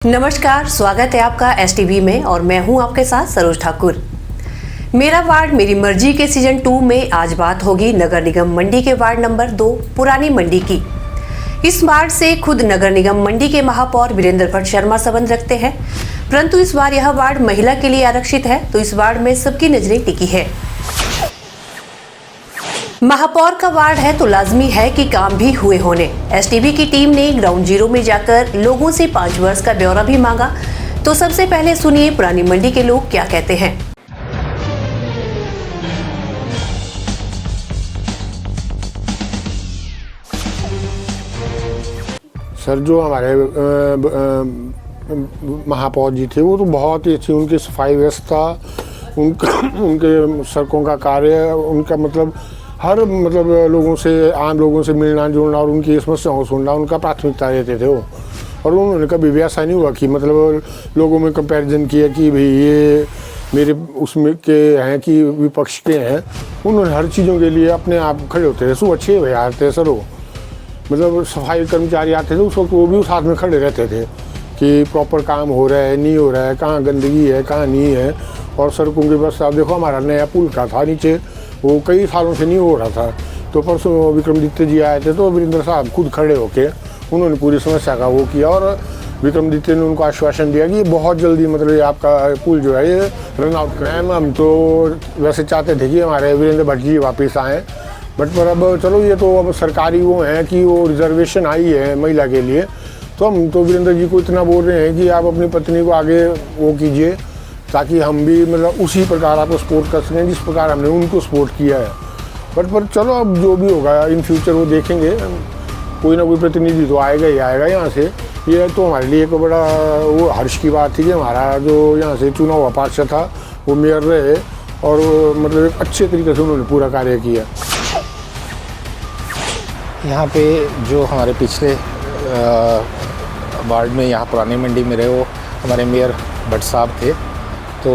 नमस्कार, स्वागत है आपका एसटीवी में और मैं हूं आपके साथ सरोज ठाकुर। मेरा वार्ड मेरी मर्जी के सीजन 2 में आज बात होगी नगर निगम मंडी के वार्ड नंबर 2 पुरानी मंडी की। इस वार्ड से खुद नगर निगम मंडी के महापौर वीरेंद्र भट्ट शर्मा संबंध रखते हैं, परंतु इस बार यह वार्ड महिला के लिए आरक्षित है, तो इस वार्ड में सबकी नजरें टिकी है। महापौर का वार्ड है तो लाजमी है कि काम भी हुए होने। एसटीवी की टीम ने ग्राउंड जीरो में जाकर लोगों से 5 वर्ष का ब्यौरा भी मांगा। तो सबसे पहले सुनिए पुरानी मंडी के लोग क्या कहते हैं। सर, जो हमारे महापौर जी थे वो तो बहुत ही अच्छी, उनकी सफाई व्यवस्था, उनके सड़कों का कार्य, उनका मतलब हर लोगों से, आम लोगों से मिलना जुलना और उनकी समस्याओं को सुनना उनका प्राथमिकता रहते थे वो। और उन्होंने कभी भी ऐसा नहीं हुआ कि लोगों में कंपैरिजन किया कि भाई ये मेरे उसमें के हैं कि विपक्ष के हैं। उन्होंने हर चीज़ों के लिए अपने आप खड़े होते थे। सुबह 6 बजे आते थे सर वो, सफाई कर्मचारी आते थे उस वक्त, वो भी साथ में खड़े रहते थे कि प्रॉपर काम हो रहा है नहीं हो रहा है, कहाँ गंदगी है कहाँ नहीं है। और सड़कों की बस आप देखो, हमारा नया पुल का था नीचे, वो कई सालों से नहीं हो रहा था। तो परसों विक्रमादित्य जी आए थे तो वीरेंद्र साहब खुद खड़े होके उन्होंने पूरी समस्या का वो किया और विक्रमादित्य ने उनको आश्वासन दिया कि बहुत जल्दी ये आपका पुल जो है ये रन आउट करें। हम तो वैसे चाहते थे कि हमारे वीरेंद्र भट्ट जी वापस आएँ, बट पर अब चलो ये तो अब सरकारी वो हैं कि वो रिजर्वेशन आई है महिला के लिए। तो हम तो वीरेंद्र जी को इतना बोल रहे हैं कि आप अपनी पत्नी को आगे वो कीजिए, ताकि हम भी उसी प्रकार आपको सपोर्ट कर सकें जिस प्रकार हमने उनको सपोर्ट किया है। बट पर चलो अब जो भी होगा इन फ्यूचर वो देखेंगे, कोई ना कोई प्रतिनिधि तो आएगा ही आएगा यहाँ से। ये तो हमारे लिए एक बड़ा वो हर्ष की बात थी कि हमारा जो यहाँ से चुना हुआ पार्षद था वो मेयर रहे और एक अच्छे तरीके से उन्होंने पूरा कार्य किया। यहाँ पे जो हमारे पिछले वार्ड में यहाँ पुरानी मंडी में रहे वो हमारे मेयर भट्ट साहब थे, तो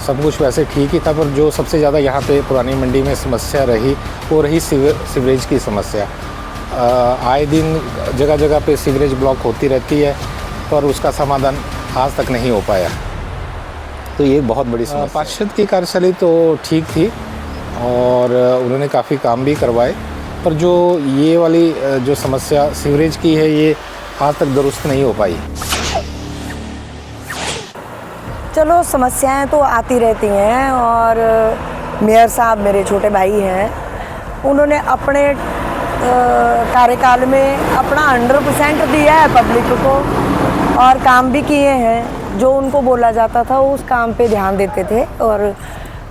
सब कुछ वैसे ठीक ही था। पर जो सबसे ज़्यादा यहाँ पे पुरानी मंडी में समस्या रही वो रही सीवरेज की समस्या। आए दिन जगह जगह पे सीवरेज ब्लॉक होती रहती है, पर उसका समाधान आज तक नहीं हो पाया। तो ये बहुत बड़ी समस्या। पार्षद की कार्यशैली तो ठीक थी और उन्होंने काफ़ी काम भी करवाए, पर जो ये वाली जो समस्या सीवरेज की है ये आज तक दुरुस्त नहीं हो पाई। चलो, समस्याएं तो आती रहती हैं और मेयर साहब मेरे छोटे भाई हैं, उन्होंने अपने कार्यकाल में अपना 100% दिया है पब्लिक को और काम भी किए हैं। जो उनको बोला जाता था उस काम पे ध्यान देते थे और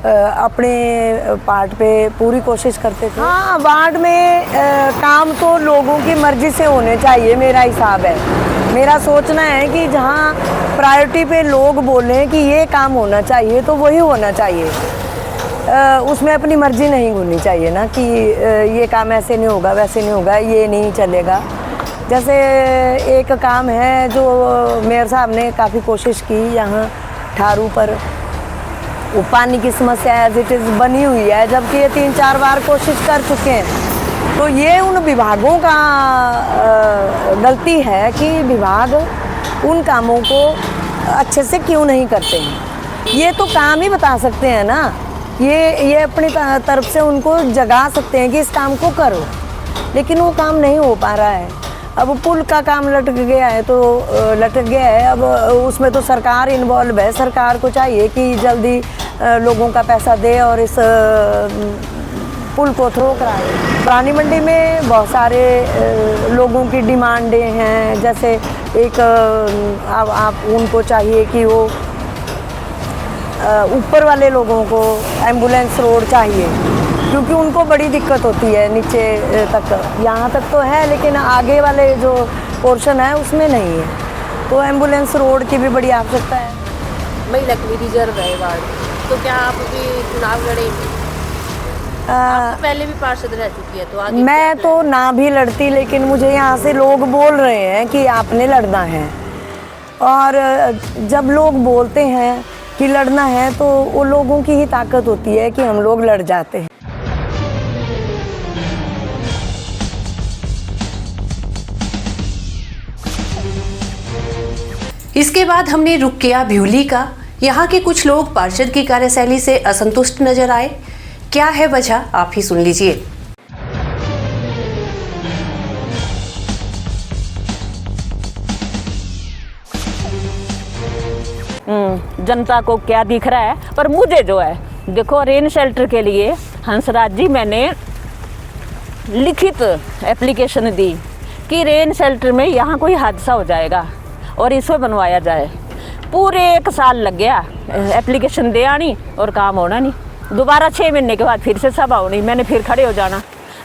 अपने पार्ट पे पूरी कोशिश करते थे। हाँ, वार्ड में काम तो लोगों की मर्जी से होने चाहिए, मेरा हिसाब है। मेरा सोचना है कि जहाँ प्रायोरिटी पे लोग बोलें कि ये काम होना चाहिए तो वही होना चाहिए। उसमें अपनी मर्जी नहीं होनी चाहिए ना कि ये काम ऐसे नहीं होगा वैसे नहीं होगा, ये नहीं चलेगा। जैसे एक काम है जो मेयर साहब ने काफ़ी कोशिश की, यहाँ ठारू पर वो पानी की समस्या एज इट इज़ बनी हुई है, जबकि ये 3-4 बार कोशिश कर चुके हैं। तो ये उन विभागों का गलती है कि विभाग उन कामों को अच्छे से क्यों नहीं करते हैं। ये तो काम ही बता सकते हैं ना, ये अपनी तरफ से उनको जगा सकते हैं कि इस काम को करो, लेकिन वो काम नहीं हो पा रहा है। अब पुल का काम लटक गया है तो लटक गया है, अब उसमें तो सरकार इन्वॉल्व है। सरकार को चाहिए कि जल्दी लोगों का पैसा दे और इस पुल को थ्रो कराए। पुरानी मंडी में बहुत सारे लोगों की डिमांडें हैं, जैसे एक आप उनको चाहिए कि वो ऊपर वाले लोगों को एम्बुलेंस रोड चाहिए, क्योंकि उनको बड़ी दिक्कत होती है नीचे तक। यहाँ तक तो है लेकिन आगे वाले जो पोर्शन है उसमें नहीं है, तो एम्बुलेंस रोड की भी बड़ी आवश्यकता है। महिला के लिए रिजर्व है वार्ड, तो क्या आप अभी चुनाव लड़ेंगे? आप तो पहले भी पार्षद रह चुकी है, तो आगे मैं तो ना भी लड़ती, लेकिन मुझे यहाँ से लोग बोल रहे हैं कि आपने लड़ना है। और जब लोग बोलते हैं कि लड़ना है तो वो लोगों की ही ताकत होती है कि हम लोग लड़ जाते हैं। इसके बाद हमने रुख किया भ्यूली का। यहाँ के कुछ लोग पार्षद की कार्यशैली से असंतुष्ट नजर आए। क्या है वजह, आप ही सुन लीजिए। जनता को क्या दिख रहा है, पर मुझे जो है देखो, रेन शेल्टर के लिए हंसराज जी मैंने लिखित एप्लीकेशन दी कि रेन शेल्टर में यहाँ कोई हादसा हो जाएगा और इसको बनवाया जाए। पूरे 1 साल लग गया एप्लीकेशन दे आनी और काम होना नहीं। दोबारा 6 महीने के बाद फिर से सभा होनी, मैंने फिर खड़े हो जाना।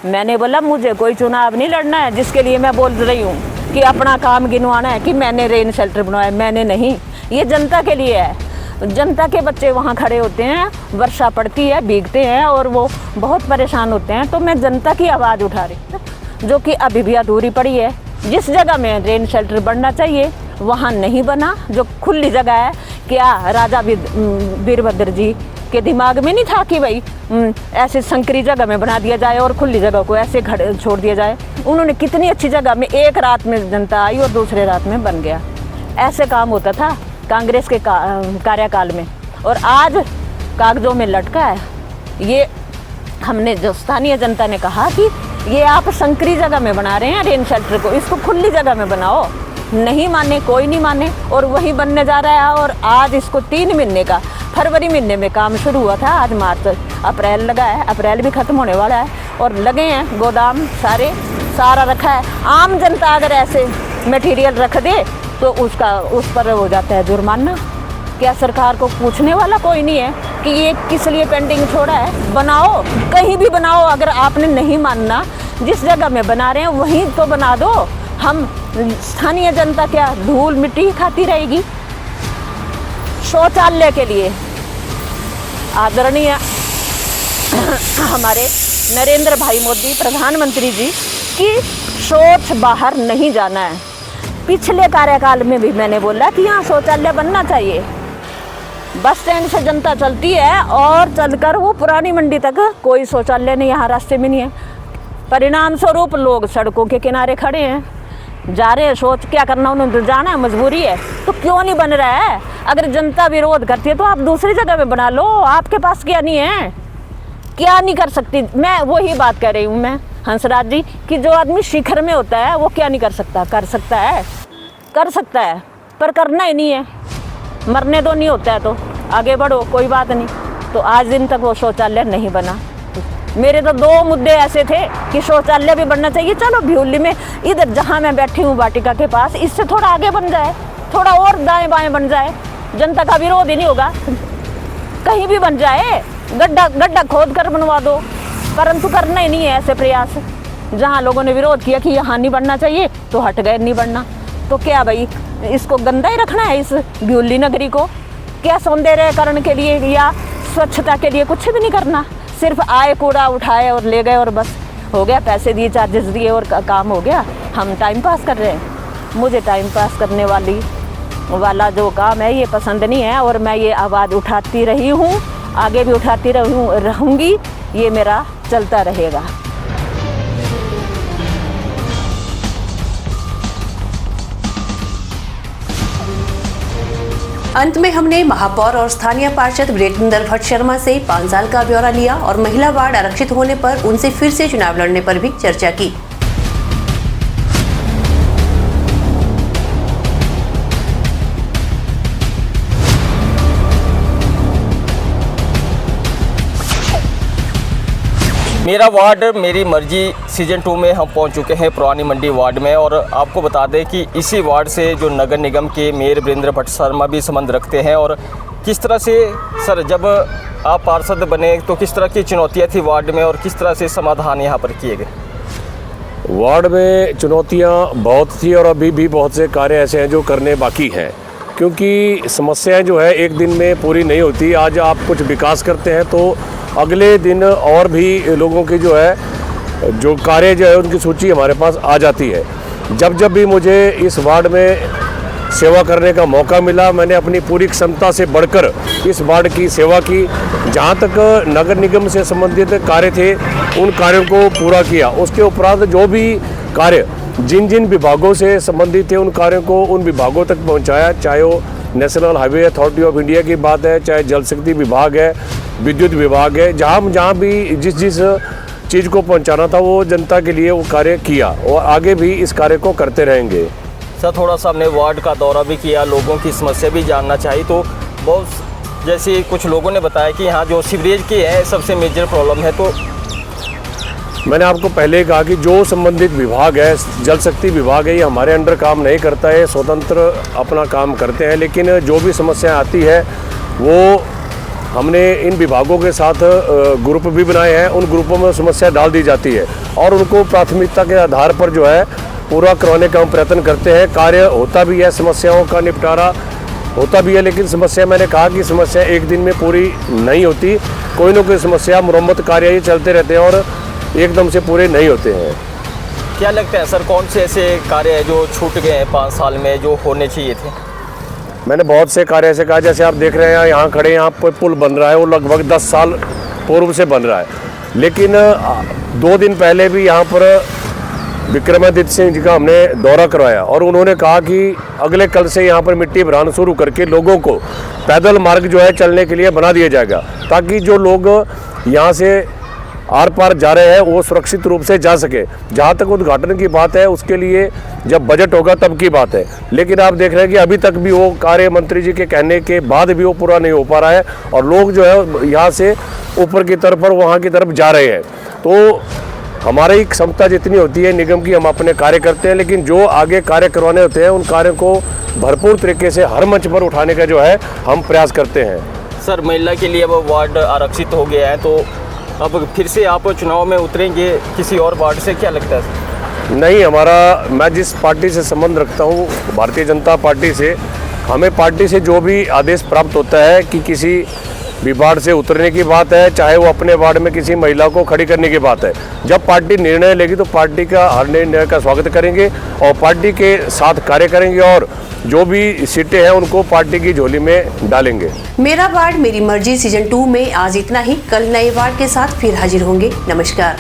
मैंने बोला मुझे कोई चुनाव नहीं लड़ना है जिसके लिए मैं बोल रही हूँ कि अपना काम गिनवाना है कि मैंने रेन शेल्टर बनवाया। मैंने नहीं, ये जनता के लिए है। जनता के बच्चे वहाँ खड़े होते हैं, वर्षा पड़ती है, भीगते हैं और वो बहुत परेशान होते हैं। तो मैं जनता की आवाज़ उठा रही हूँ जो कि अभी भी अधूरी पड़ी है। जिस जगह में रेन शेल्टर बनना चाहिए वहाँ नहीं बना, जो खुली जगह है। क्या राजा वीरभद्र जी के दिमाग में नहीं था कि भाई ऐसे संकरी जगह में बना दिया जाए और खुली जगह को ऐसे खड़े छोड़ दिया जाए? उन्होंने कितनी अच्छी जगह में एक रात में जनता आई और दूसरे रात में बन गया। ऐसे काम होता था कांग्रेस के कार्यकाल में, और आज कागजों में लटका है। ये हमने जो स्थानीय जनता ने कहा कि ये आप संकरी जगह में बना रहे हैं रेन शेल्टर को, इसको खुली जगह में बनाओ। नहीं माने, कोई नहीं माने और वही बनने जा रहा है। और आज इसको 3 महीने का, फरवरी महीने में काम शुरू हुआ था, आज मार्च अप्रैल लगा है, अप्रैल भी खत्म होने वाला है और लगे हैं गोदाम सारा रखा है। आम जनता अगर ऐसे मटेरियल रख दे तो उस पर हो जाता है जुर्माना। क्या सरकार को पूछने वाला कोई नहीं है कि ये किस लिए पेंडिंग छोड़ा है? बनाओ, कहीं भी बनाओ। अगर आपने नहीं मानना, जिस जगह में बना रहे हैं वहीं तो बना दो। हम स्थानीय जनता क्या धूल मिट्टी खाती रहेगी? शौचालय के लिए आदरणीय हमारे नरेंद्र भाई मोदी प्रधानमंत्री जी की शौच बाहर नहीं जाना है। पिछले कार्यकाल में भी मैंने बोला कि यहाँ शौचालय बनना चाहिए। बस स्टैंड से जनता चलती है और चलकर वो पुरानी मंडी तक कोई शौचालय नहीं, यहाँ रास्ते में नहीं है। परिणाम स्वरूप लोग सड़कों के किनारे खड़े हैं, जा रहे हैं। सोच क्या करना, उन्होंने तो जाना है, मजबूरी है। तो क्यों नहीं बन रहा है? अगर जनता विरोध करती है तो आप दूसरी जगह में बना लो। आपके पास क्या नहीं है, क्या नहीं कर सकती? मैं वही बात कह रही हूँ मैं हंसराज जी कि जो आदमी शिखर में होता है वो क्या नहीं कर सकता? कर सकता है, कर सकता है, पर करना ही नहीं है। मरने दो, नहीं होता है तो आगे बढ़ो, कोई बात नहीं। तो आज दिन तक वो शौचालय नहीं बना। मेरे तो 2 मुद्दे ऐसे थे कि शौचालय भी बनना चाहिए। चलो भ्यूली में, इधर जहाँ मैं बैठी हूँ वाटिका के पास, इससे थोड़ा आगे बन जाए, थोड़ा और दाएं बाएं बन जाए, जनता का विरोध ही नहीं होगा। कहीं भी बन जाए, गड्ढा खोद कर बनवा दो, परंतु करना ही नहीं है ऐसे प्रयास। जहाँ लोगों ने विरोध किया कि यहाँ नहीं बनना चाहिए तो हट गए, नहीं बनना। तो क्या भाई इसको गंदा ही रखना है इस भ्यूली नगरी को? क्या सौंदर्यकरण के लिए या स्वच्छता के लिए कुछ भी नहीं करना? सिर्फ आए, कूड़ा उठाए और ले गए और बस हो गया, पैसे दिए, चार्जेस दिए और काम हो गया। हम टाइम पास कर रहे हैं। मुझे टाइम पास करने वाला जो काम है ये पसंद नहीं है और मैं ये आवाज़ उठाती रही हूँ, आगे भी उठाती रहूँगी। ये मेरा चलता रहेगा। अंत में हमने महापौर और स्थानीय पार्षद वीरेंद्र भट्ट शर्मा से 5 साल का ब्यौरा लिया और महिला वार्ड आरक्षित होने पर उनसे फिर से चुनाव लड़ने पर भी चर्चा की। मेरा वार्ड मेरी मर्जी सीजन 2 में हम पहुंच चुके हैं पुरानी मंडी वार्ड में। और आपको बता दें कि इसी वार्ड से जो नगर निगम के मेयर वीरेंद्र भट्ट शर्मा भी संबंध रखते हैं। और किस तरह से सर जब आप पार्षद बने तो किस तरह की चुनौतियां थी वार्ड में और किस तरह से समाधान यहाँ पर किए गए? वार्ड में चुनौतियाँ बहुत थी और अभी भी बहुत से कार्य ऐसे हैं जो करने बाकी हैं, क्योंकि समस्याएं जो है एक दिन में पूरी नहीं होती। आज आप कुछ विकास करते हैं तो अगले दिन और भी लोगों की जो कार्य जो है उनकी सूची हमारे पास आ जाती है। जब भी मुझे इस वार्ड में सेवा करने का मौका मिला, मैंने अपनी पूरी क्षमता से बढ़कर इस वार्ड की सेवा की। जहाँ तक नगर निगम से संबंधित कार्य थे उन कार्यों को पूरा किया। उसके उपरांत जो भी कार्य जिन जिन विभागों से संबंधित थे उन कार्यों को उन विभागों तक पहुंचाया, चाहे वो national highway authority of India की बात है, चाहे जल शक्ति विभाग है, विद्युत विभाग है, जहाँ भी जिस जिस चीज़ को पहुंचाना था वो जनता के लिए वो कार्य किया और आगे भी इस कार्य को करते रहेंगे। सर थोड़ा सा हमने वार्ड का दौरा भी किया, लोगों की समस्या भी जानना चाहिए, तो बहुत जैसे कुछ लोगों ने बताया कि यहाँ जो सीवरेज की है सबसे मेजर प्रॉब्लम है। तो मैंने आपको पहले ही कहा कि जो संबंधित विभाग है, जल शक्ति विभाग है, ये हमारे अंडर काम नहीं करता है, स्वतंत्र अपना काम करते हैं, लेकिन जो भी समस्या आती है वो हमने इन विभागों के साथ ग्रुप भी बनाए हैं, उन ग्रुपों में समस्या डाल दी जाती है और उनको प्राथमिकता के आधार पर जो है पूरा करवाने का हम प्रयत्न करते हैं। कार्य होता भी है, समस्याओं का निपटारा होता भी है, लेकिन समस्या मैंने कहा कि समस्या एक दिन में पूरी नहीं होती, कोई ना कोई समस्या मुरम्मत कार्य ही चलते रहते हैं और एकदम से पूरे नहीं होते हैं। क्या लगता है सर कौन से ऐसे कार्य है जो छूट गए हैं 5 साल में जो होने चाहिए थे? मैंने बहुत से कार्य ऐसे कहा, जैसे आप देख रहे हैं यहाँ खड़े, यहाँ पर पुल बन रहा है, वो लगभग 10 साल पूर्व से बन रहा है, लेकिन 2 दिन पहले भी यहाँ पर विक्रमादित्य सिंह जी का हमने दौरा करवाया और उन्होंने कहा कि अगले कल से यहाँ पर मिट्टी भराना शुरू करके लोगों को पैदल मार्ग जो है चलने के लिए बना दिया जाएगा, ताकि जो लोग यहाँ से आर पार जा रहे हैं वो सुरक्षित रूप से जा सके। जहाँ तक उद्घाटन की बात है उसके लिए जब बजट होगा तब की बात है, लेकिन आप देख रहे हैं कि अभी तक भी वो कार्य मंत्री जी के कहने के बाद भी वो पूरा नहीं हो पा रहा है और लोग जो है यहाँ से ऊपर की तरफ और वहाँ की तरफ जा रहे हैं। तो हमारी क्षमता जितनी होती है निगम की, हम अपने कार्य करते हैं, लेकिन जो आगे कार्य करवाने होते हैं उन कार्यों को भरपूर तरीके से हर मंच पर उठाने का जो है हम प्रयास करते हैं। सर महिला के लिए अब वार्ड आरक्षित हो गया है, तो अब फिर से आप चुनाव में उतरेंगे किसी और वार्ड से, क्या लगता है? नहीं, मैं जिस पार्टी से संबंध रखता हूँ भारतीय जनता पार्टी से, हमें पार्टी से जो भी आदेश प्राप्त होता है कि किसी भी वार्ड से उतरने की बात है, चाहे वो अपने वार्ड में किसी महिला को खड़ी करने की बात है, जब पार्टी निर्णय लेगी तो पार्टी का हर निर्णय का स्वागत करेंगे और पार्टी के साथ कार्य करेंगे और जो भी सीटें हैं उनको पार्टी की झोली में डालेंगे। मेरा वार्ड मेरी मर्जी सीजन 2 में आज इतना ही। कल नए वार्ड के साथ फिर हाजिर होंगे। नमस्कार।